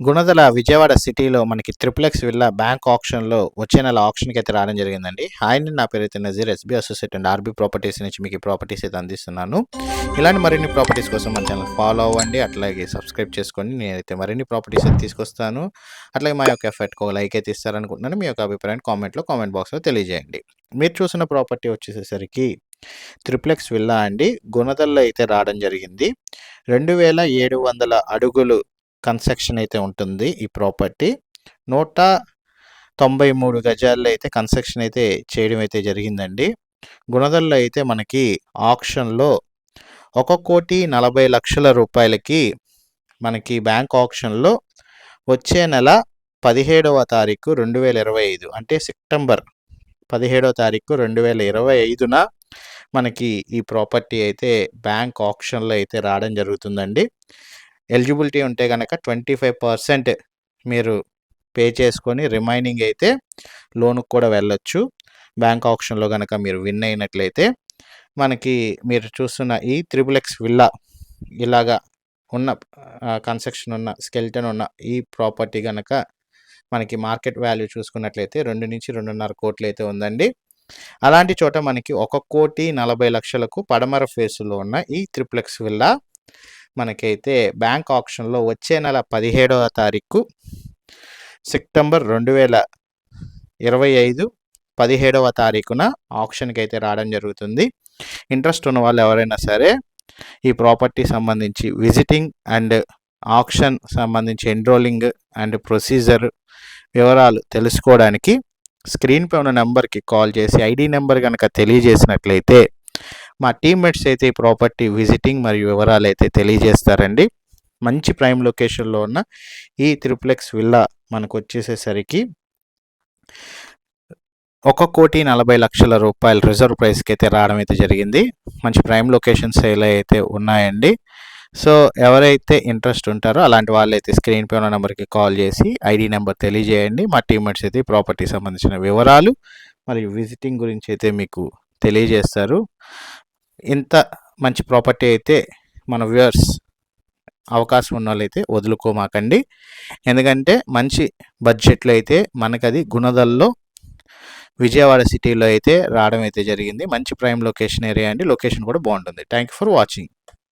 గుణదల విజయవాడ సిటీలో మనకి triplex villa bank ఆప్షన్లో వచ్చే నెల ఆప్షన్కి అయితే రావడం జరిగిందండి. హాయ్ అండి, నా పేరు అయితే Nazeer, SB Associate and RB Properties నుంచి మీకు ఈ ప్రాపర్టీస్ అయితే అందిస్తున్నాను. ఇలాంటి మరిన్ని ప్రాపర్టీస్ కోసం మన ఛానల్ ఫాలో అవ్వండి, అట్లాగే సబ్స్క్రైబ్ చేసుకోండి. నేనైతే మరిన్ని ప్రాపర్టీస్ అయితే తీసుకొస్తాను. అట్లాగే మా యొక్క ఎఫర్ట్కి ఒక లైక్ అయితే ఇస్తారనుకుంటున్నాను. మీ యొక్క అభిప్రాయాన్ని కామెంట్ బాక్స్లో తెలియజేయండి. మీరు చూసిన ప్రాపర్టీ వచ్చేసేసరికి ట్రిప్లెక్స్ విల్లా అండి, గుణదల్లో అయితే రావడం జరిగింది. 2700 అడుగులు కన్స్ట్రక్షన్ అయితే ఉంటుంది. ఈ ప్రాపర్టీ 193 గజాల్లో అయితే కన్స్ట్రక్షన్ అయితే చేయడం అయితే జరిగిందండి. గుణదల్లో అయితే మనకి ఆప్షన్లో 1,40,00,000 రూపాయలకి మనకి బ్యాంక్ ఆప్షన్లో వచ్చే నెల 17వ తారీఖు 2025 అంటే సెప్టెంబర్ 17వ తారీఖు 2025న మనకి ఈ ప్రాపర్టీ అయితే బ్యాంక్ ఆప్షన్లో అయితే రావడం జరుగుతుందండి. ఎలిజిబిలిటీ ఉంటే కనుక 25% మీరు పే చేసుకొని రిమైనింగ్ అయితే లోనుకు కూడా వెళ్ళొచ్చు. బ్యాంక్ ఆప్షన్లో కనుక మీరు విన్ అయినట్లయితే మనకి మీరు చూస్తున్న ఈ త్రిబుల్-ఎక్స్ విల్లా ఇలాగా ఉన్న కన్స్ట్రక్షన్ ఉన్న స్కెల్టన్ ఉన్న ఈ ప్రాపర్టీ కనుక మనకి మార్కెట్ వాల్యూ చూసుకున్నట్లయితే 2 నుంచి 2.5 కోట్లు అయితే ఉందండి. అలాంటి చోట మనకి 1,40,00,000కు పడమర ఫేసులో ఉన్న ఈ త్రిప్లెక్స్ విల్లా మనకైతే బ్యాంక్ ఆప్షన్లో వచ్చే నెల 17వ తారీఖు సెప్టెంబర్ 2025 17వ తారీఖున ఆప్షన్కి అయితే రావడం జరుగుతుంది. ఇంట్రెస్ట్ ఉన్న వాళ్ళు ఎవరైనా సరే ఈ ప్రాపర్టీ సంబంధించి విజిటింగ్ అండ్ ఆప్షన్ సంబంధించి ఎన్రోలింగ్ అండ్ ప్రొసీజర్ వివరాలు తెలుసుకోవడానికి స్క్రీన్పై ఉన్న నెంబర్కి కాల్ చేసి ఐడి నెంబర్ కనుక తెలియజేసినట్లయితే మా టీమ్మేట్స్ అయితే ఈ ప్రాపర్టీ విజిటింగ్ మరియు వివరాలు అయితే తెలియజేస్తారండి. మంచి ప్రైమ్ లొకేషన్లో ఉన్న ఈ త్రిప్లెక్స్ విల్లా మనకు వచ్చేసేసరికి 1,40,00,000 రూపాయలు రిజర్వ్ ప్రైస్కి అయితే రావడం అయితే జరిగింది. మంచి ప్రైమ్ లొకేషన్స్ అయితే ఉన్నాయండి. సో ఎవరైతే ఇంట్రెస్ట్ ఉంటారో అలాంటి వాళ్ళైతే స్క్రీన్పై ఉన్న నెంబర్కి కాల్ చేసి ఐడి నెంబర్ తెలియజేయండి. మా టీమ్మేట్స్ అయితే ప్రాపర్టీ సంబంధించిన వివరాలు మరియు విజిటింగ్ గురించి అయితే మీకు తెలియజేస్తారు. ఇంత మంచి ప్రాపర్టీ అయితే మన వ్యూవర్స్ అవకాశం ఉన్న వాళ్ళైతే వదులుకోమాకండి. ఎందుకంటే మంచి బడ్జెట్లో అయితే మనకది గుణదల్లో విజయవాడ సిటీలో అయితే రావడం అయితే జరిగింది. మంచి ప్రైమ్ లొకేషన్ ఏరియా అండి. లొకేషన్ కూడా బాగుంటుంది. Thank you for watching.